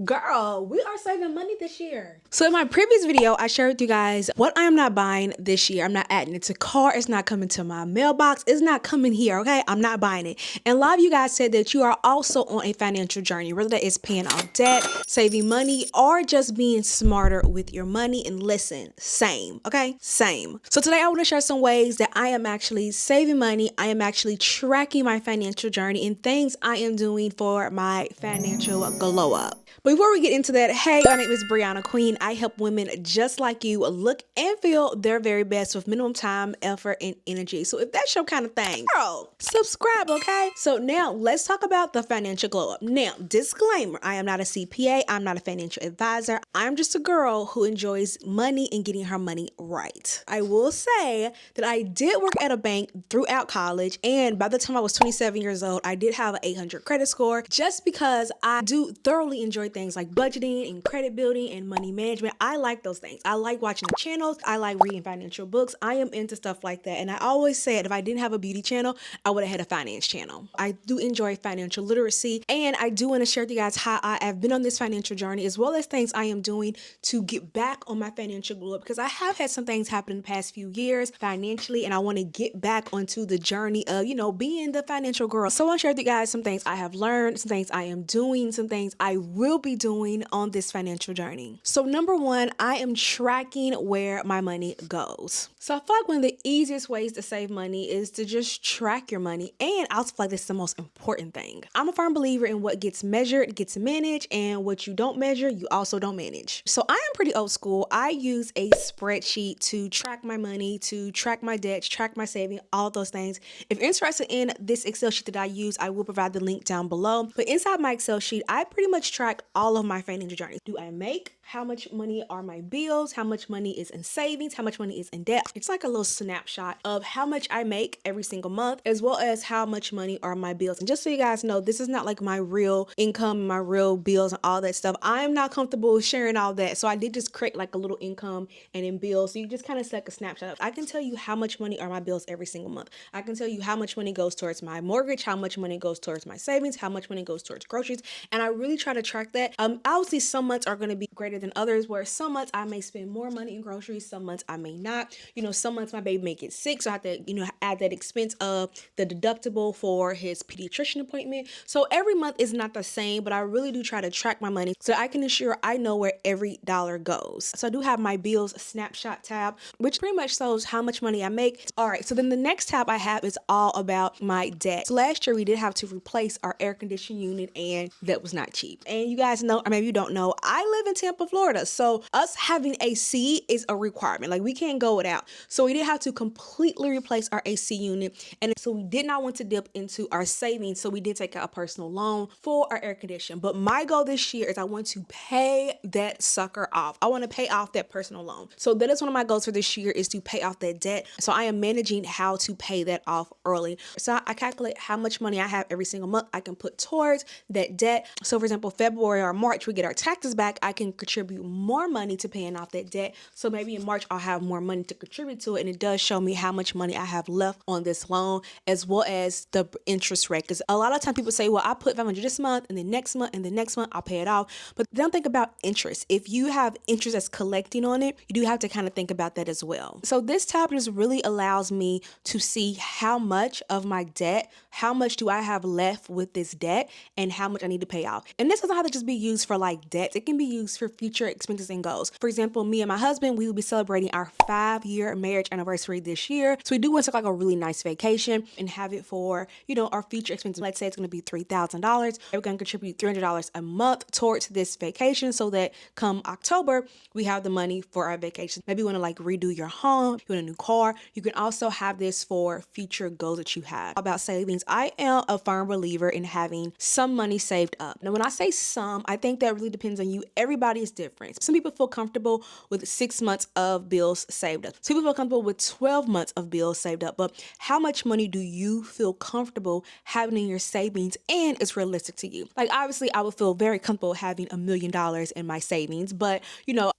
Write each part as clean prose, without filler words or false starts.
Girl, we are saving money this year. So in my previous video, I shared with you guys what I am not buying this year. I'm not adding it to cart. It's not coming to my mailbox. It's not coming here, okay? I'm not buying it. And a lot of you guys said that you are also on a financial journey, whether that is paying off debt, saving money, or just being smarter with your money. And listen, same, okay? Same. So today I want to share some ways that I am actually saving money. I am actually tracking my financial journey and things I am doing for my financial glow up. But before we get into that, hey, my name is Breonna Queen. I help women just like you look and feel their very best with minimum time, effort, and energy. So if that's your kind of thing, girl, subscribe, okay? So now let's talk about the financial glow up. Now, disclaimer, I am not a CPA. I'm not a financial advisor. I'm just a girl who enjoys money and getting her money right. I will say that I did work at a bank throughout college, and by the time I was 27 years old, I did have an 800 credit score just because I do thoroughly enjoy things like budgeting and credit building and money management. I like those things. I like watching the channels. I like reading financial books. I am into stuff like that. And I always said if I didn't have a beauty channel, I would have had a finance channel. I do enjoy financial literacy, and I do want to share with you guys how I have been on this financial journey as well as things I am doing to get back on my financial glow up, because I have had some things happen in the past few years financially, and I want to get back onto the journey of, being the financial girl. So I want to share with you guys some things I have learned, some things I am doing, some things I will be doing on this financial journey. So number one, I am tracking where my money goes. So I feel like one of the easiest ways to save money is to just track your money. And I also feel like this is the most important thing. I'm a firm believer in what gets measured gets managed, and what you don't measure, you also don't manage. So I am pretty old school. I use a spreadsheet to track my money, to track my debt, track my saving, all of those things. If you're interested in this Excel sheet that I use, I will provide the link down below. But inside my Excel sheet, I pretty much track all of my financial journey. Do I make? How much money are my bills? How much money is in savings? How much money is in debt? It's like a little snapshot of how much I make every single month, as well as how much money are my bills. And just so you guys know, this is not like my real income, my real bills and all that stuff. I am not comfortable sharing all that. So I did just create like a little income and in bills. So you just kind of set a snapshot. I can tell you how much money are my bills every single month. I can tell you how much money goes towards my mortgage, how much money goes towards my savings, how much money goes towards groceries. And I really try to track that. Obviously some months are going to be greater than others, where some months I may spend more money in groceries, some months I may not. Some months my baby may get sick, so I have to, add that expense of the deductible for his pediatrician appointment. So every month is not the same, but I really do try to track my money so I can ensure I know where every dollar goes. So I do have my bills snapshot tab, which pretty much shows how much money I make. All right, so then the next tab I have is all about my debt. So last year we did have to replace our air conditioning unit, and that was not cheap. And you guys know, or maybe you don't know, I live in Tampa, Florida. So us having AC is a requirement. Like, we can't go without. So we did have to completely replace our AC unit. And so we did not want to dip into our savings. So we did take out a personal loan for our air conditioning. But my goal this year is I want to pay that sucker off. I want to pay off that personal loan. So that is one of my goals for this year, is to pay off that debt. So I am managing how to pay that off early. So I calculate how much money I have every single month I can put towards that debt. So for example, February or March, we get our taxes back. I can contribute more money to paying off that debt. So maybe in March, I'll have more money to contribute to it. And it does show me how much money I have left on this loan, as well as the interest rate. Because a lot of times people say, well, I put 500 this month, and then next month, and then next month I'll pay it off. But don't think about interest. If you have interest that's collecting on it, you do have to kind of think about that as well. So this tab just really allows me to see how much of my debt, how much do I have left with this debt, and how much I need to pay off. And this doesn't have to just be used for like debt. It can be used for future expenses and goals. For example, me and my husband, we will be celebrating our 5-year marriage anniversary this year. So we do want to take like a really nice vacation and have it for, our future expenses. Let's say it's going to be $3,000. We're going to contribute $300 a month towards this vacation, so that come October, we have the money for our vacation. Maybe you want to like redo your home, you want a new car. You can also have this for future goals that you have. About savings, I am a firm believer in having some money saved up. Now, when I say some, I think that really depends on you. Everybody is different. Some people feel comfortable with 6 months of bills saved up. Some people feel comfortable with 12 months of bills saved up. But how much money do you feel comfortable having in your savings and is realistic to you? Like, obviously, I would feel very comfortable having $1 million in my savings. But,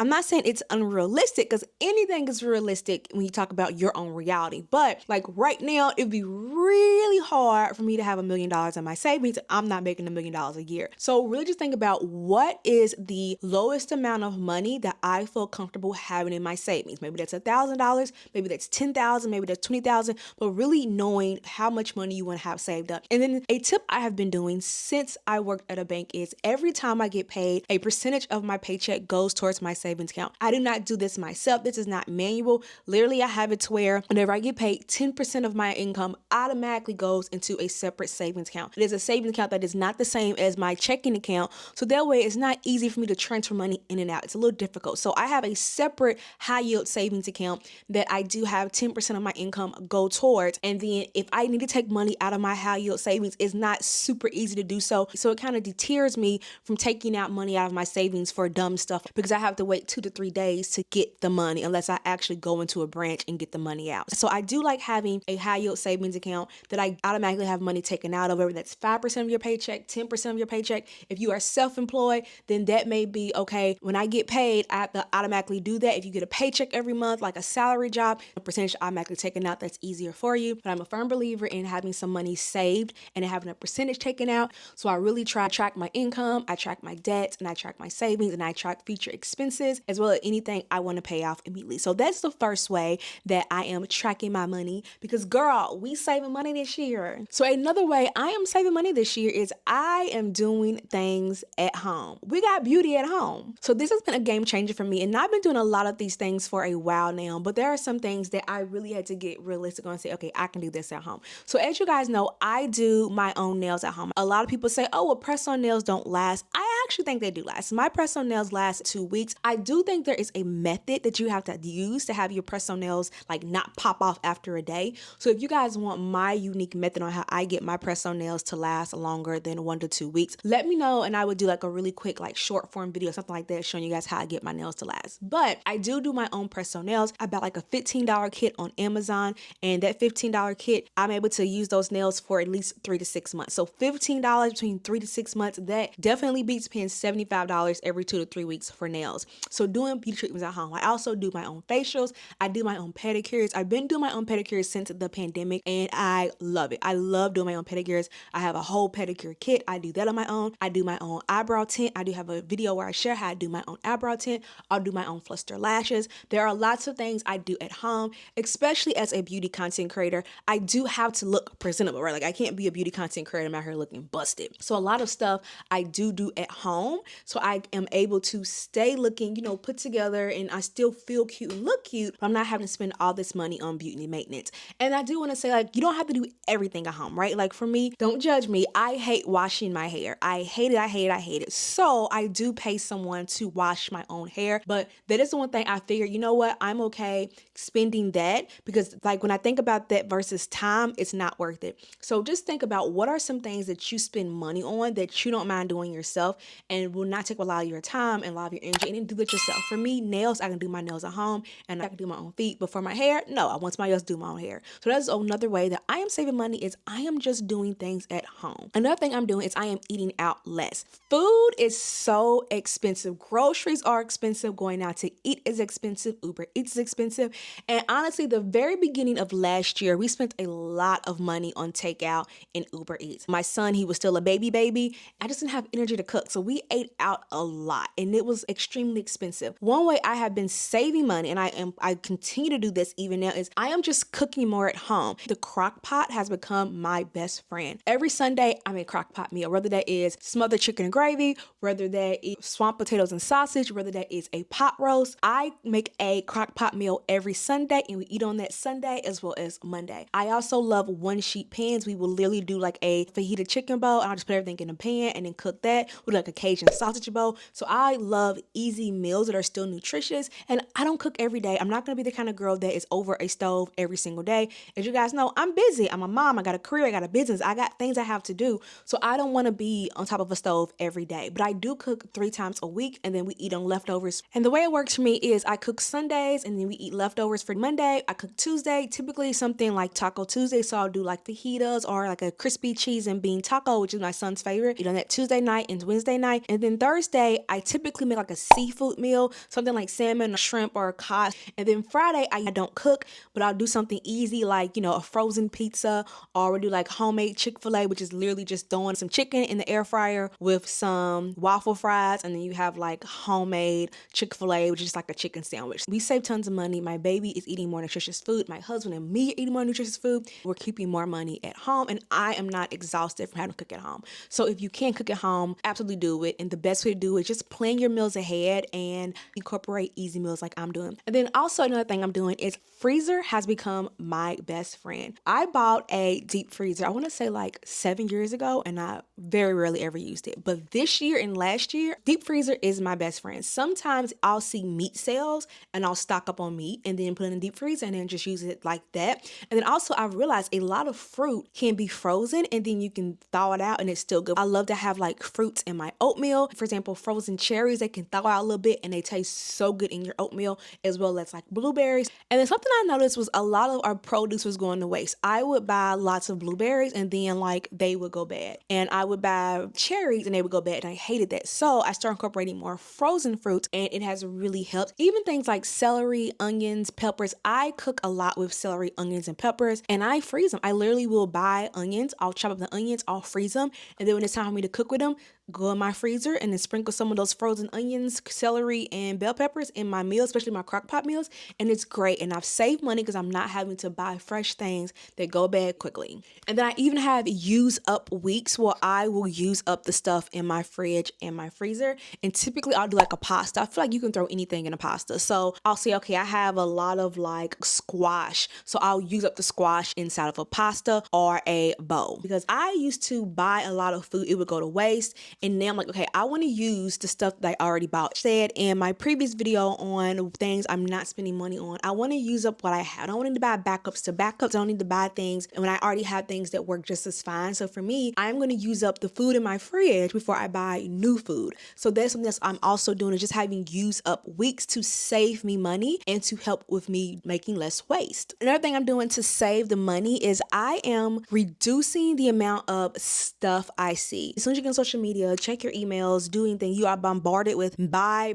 I'm not saying it's unrealistic, because anything is realistic when you talk about your own reality. But like right now, it'd be really hard for me to have $1 million in my savings. I'm not making $1 million a year. So really just think think about what is the lowest amount of money that I feel comfortable having in my savings. Maybe that's $1,000, maybe that's $10,000, maybe that's $20,000, but really knowing how much money you want to have saved up. And then a tip I have been doing since I worked at a bank is every time I get paid, a percentage of my paycheck goes towards my savings account. I do not do this myself. This is not manual. Literally, I have it to where whenever I get paid, 10% of my income automatically goes into a separate savings account. It is a savings account that is not the same as my checking account. So that way it's not easy for me to transfer money in and out. It's a little difficult. So I have a separate high yield savings account that I do have 10% of my income go towards. And then if I need to take money out of my high yield savings, it's not super easy to do so. So it kind of deters me from taking out money out of my savings for dumb stuff because I have to wait 2 to 3 days to get the money unless I actually go into a branch and get the money out. So I do like having a high yield savings account that I automatically have money taken out of, whether that's 5% of your paycheck, 10% of your paycheck. If you are self-employed, then that may be okay. When I get paid, I have to automatically do that. If you get a paycheck every month, like a salary job, a percentage automatically taken out, that's easier for you. But I'm a firm believer in having some money saved and having a percentage taken out. So I really try to track my income, I track my debts, and I track my savings, and I track future expenses, as well as anything I want to pay off immediately. So that's the first way that I am tracking my money because, girl, we saving money this year. So another way I am saving money this year is I am doing things at home. We got beauty at home. So this has been a game changer for me, and I've been doing a lot of these things for a while now, but there are some things that I really had to get realistic on and say, okay, I can do this at home. So as you guys know, I do my own nails at home. A lot of people say, oh, well, press-on nails don't last. I actually think they do last. My press-on nails last 2 weeks. I do think there is a method that you have to use to have your press-on nails like not pop off after a day. So if you guys want my unique method on how I get my press-on nails to last longer than 1 to 2 weeks, let me know and I would do like a really quick like short form video, something like that, showing you guys how I get my nails to last. But I do my own press-on nails. I bought like a $15 kit on Amazon, and that $15 kit, I'm able to use those nails for at least 3 to 6 months. So $15 between 3 to 6 months, that definitely beats paying $75 every 2 to 3 weeks for nails. So doing beauty treatments at home. I also do my own facials. I do my own pedicures. I've been doing my own pedicures since the pandemic, and I love it. I love doing my own pedicures. I have a whole pedicure kit. I do that on my own. I do my own eyebrow tint. I do have a video where I share how I do my own eyebrow tint. I'll do my own fluster lashes. There are lots of things I do at home, especially as a beauty content creator. I do have to look presentable, right? Like I can't be a beauty content creator and I'm out here looking busted. So a lot of stuff I do at home. So I am able to stay looking, put together, and I still feel cute and look cute, but I'm not having to spend all this money on beauty maintenance. And I do want to say, like, you don't have to do everything at home, right? Like for me, don't judge me. I hate washing my hair. I hate it. So I do pay someone to wash my own hair. But that is the one thing I figured, you know what? I'm okay spending that because like when I think about that versus time, it's not worth it. So just think about what are some things that you spend money on that you don't mind doing yourself and will not take a lot of your time and a lot of your energy, and then do it yourself. For me, nails, I can do my nails at home and I can do my own feet. But for my hair, no, I want somebody else to do my own hair. So that's another way that I am saving money is I am just doing things at home. Another thing I'm doing is I am eating out less. Food is so expensive. Groceries are expensive. Going out to eat is expensive. Uber Eats is expensive. And honestly, the very beginning of last year, we spent a lot of money on takeout and Uber Eats. My son, he was still a baby. I just didn't have energy to cook. So we ate out a lot and it was extremely expensive. One way I have been saving money, and I continue to do this even now, is I am just cooking more at home. The crock pot has become my best friend. Every Sunday, I make a crock pot meal, whether that is smothered chicken and gravy, whether that is swamp potatoes and sausage, whether that is a pot roast. I make a crock pot meal every Sunday and we eat on that Sunday as well as Monday. I also love one sheet pans. We will literally do like a fajita chicken bowl and I'll just put everything in a pan and then cook that with like a Cajun sausage bowl. So I love easy meals that are still nutritious, and I don't cook every day. I'm not going to be the kind of girl that is over a stove every single day. As you guys know, I'm busy. I'm a mom. I got a career. I got a business. I got things I have to do. So I don't want to be on top of a stove every day, but I do cook 3 times a week and then we eat on leftovers. And the way it works for me is I cook Sundays and then we eat leftovers for Monday. I cook Tuesday, typically something like Taco Tuesday. So I'll do like fajitas or like a crispy cheese and bean taco, which is my son's favorite. Eat on that Tuesday night and Wednesday night. And then Thursday, I typically make like a seafood meal, something like salmon or shrimp or cod. And then Friday, I don't cook, but I'll do something easy like, you know, a frozen pizza, or we'll do like homemade Chick-fil-A, which is literally just throwing some chicken in the air fryer with some waffle fries. And then you have like homemade Chick-fil-A, which is like a chicken sandwich. We save tons of money. My baby is eating more nutritious food. My husband and me are eating more nutritious food. We're keeping more money at home, and I am not exhausted from having to cook at home. So if you can cook at home, absolutely do it. And the best way to do it is just plan your meals ahead and incorporate easy meals like I'm doing. And then also another thing I'm doing is freezer has become my best friend. I bought a deep freezer, I want to say like 7 years ago, and I very rarely ever used it. But this year and last year, deep freezer is my best friend. Sometimes I'll see meat sales and I'll stock up on meat and then put it in the deep freezer and then just use it like that. And then also I've realized a lot of fruit can be frozen and then you can thaw it out and it's still good. I love to have like fruits in my oatmeal. For example, frozen cherries, they can thaw out a little bit and they taste so good in your oatmeal, as well as like blueberries. And then something I noticed was a lot of our produce was going to waste. I would buy lots of blueberries and then like they would go bad. And I would buy cherries and they would go bad, and I hated that. So I started incorporating more frozen fruits and it has really helped. Even things like celery, onions, peppers. I cook a lot with celery, onions, and peppers, and I freeze them. I literally will buy onions, I'll chop up the onions, I'll freeze them, and then when it's time for me to cook with them, go in my freezer and then sprinkle some of those frozen onions, celery, and bell peppers in my meals, especially my crock pot meals, and it's great. And I've saved money because I'm not having to buy fresh things that go bad quickly. And then I even have use up weeks where I will use up the stuff in my fridge and my freezer. And typically I'll do like a pasta. I feel like you can throw anything in a pasta. So I'll say, okay, I have a lot of like squash, so I'll use up the squash inside of a pasta or a bowl. Because I used to buy a lot of food, it would go to waste. And now I'm like, okay, I want to use the stuff that I already bought. Said in my previous video on things I'm not spending money on, I want to use up what I have. I don't need to buy backups to backups. I don't need to buy things and when I already have things that work just as fine. So for me, I'm going to use up the food in my fridge before I buy new food. So that's something that I'm also doing, is just having use up weeks to save me money and to help with me making less waste. Another thing I'm doing to save the money is I am reducing the amount of stuff I see. As soon as you get on social media, check your emails, do anything, you are bombarded with buy,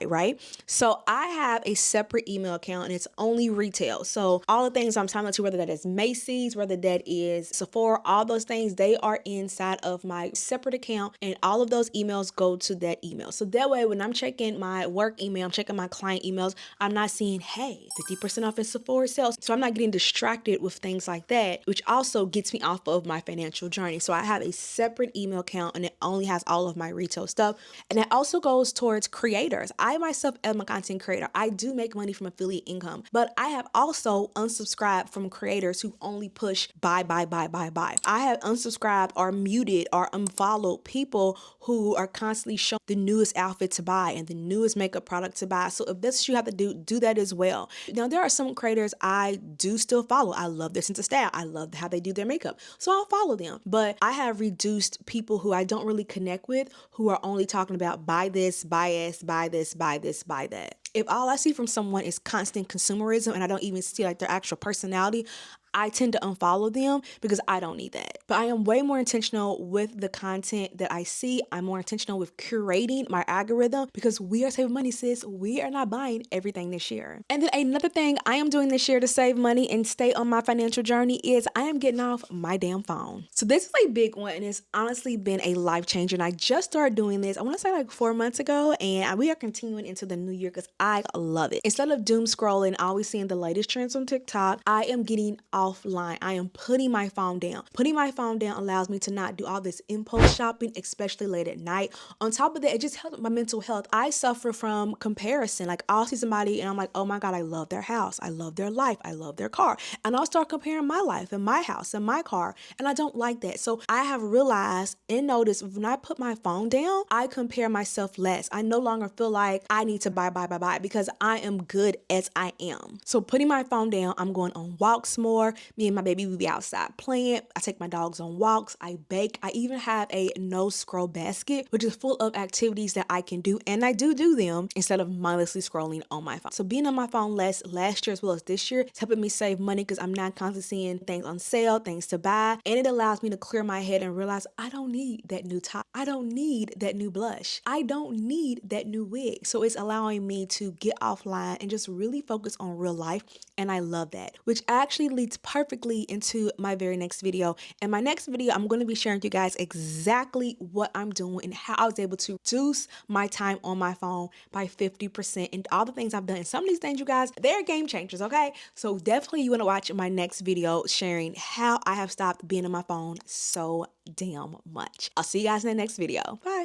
right? So I have a separate email account and it's only retail. So all the things I'm talking about, whether that is Macy's, whether that is Sephora, all those things, they are inside of my separate account, and all of those emails go to that email. So that way, when I'm checking my work email, I'm checking my client emails, I'm not seeing, hey, 50% off at Sephora sales. So I'm not getting distracted with things like that, which also gets me off of my financial journey. So I have a separate email account and it only has all of my retail stuff. And it also goes towards creators. I myself am a content creator. I do make money from affiliate income, but I have also unsubscribed from creators who only push buy. I have unsubscribed or muted or unfollowed people who are constantly showing the newest outfit to buy and the newest makeup product to buy. So if that's what you have to do that as well. Now, there are some creators I do still follow. I love their sense of style. I love how they do their makeup. So I'll follow them. But I have reduced people who I don't really connect with, who are only talking about buy this, buy this, buy this, buy this, buy that. If all I see from someone is constant consumerism and I don't even see like their actual personality, I tend to unfollow them because I don't need that. But I am way more intentional with the content that I see. I'm more intentional with curating my algorithm because we are saving money, sis. We are not buying everything this year. And then another thing I am doing this year to save money and stay on my financial journey is I am getting off my damn phone. So this is a big one and it's honestly been a life changer. And I just started doing this, I want to say like 4 months ago, and we are continuing into the new year because I love it. Instead of doom scrolling, always seeing the latest trends on TikTok, I am getting offline. I am putting my phone down. Putting my phone down allows me to not do all this impulse shopping, especially late at night. On top of that, it just helps my mental health. I suffer from comparison. Like I'll see somebody and I'm like, oh my God, I love their house. I love their life. I love their car. And I'll start comparing my life and my house and my car. And I don't like that. So I have realized and noticed when I put my phone down, I compare myself less. I no longer feel like I need to buy satisfied because I am good as I am. So putting my phone down, I'm going on walks more. Me and my baby, we be outside playing. I take my dogs on walks. I bake. I even have a no scroll basket, which is full of activities that I can do. And I do them instead of mindlessly scrolling on my phone. So being on my phone less last year as well as this year, it's helping me save money because I'm not constantly seeing things on sale, things to buy. And it allows me to clear my head and realize I don't need that new top. I don't need that new blush. I don't need that new wig. So it's allowing me to get offline and just really focus on real life. And I love that, which actually leads perfectly into my very next video. In my next video, I'm going to be sharing with you guys exactly what I'm doing and how I was able to reduce my time on my phone by 50% and all the things I've done. And some of these things, you guys, they're game changers, okay? So definitely you want to watch my next video sharing how I have stopped being on my phone so damn much. I'll see you guys in the next video. Bye.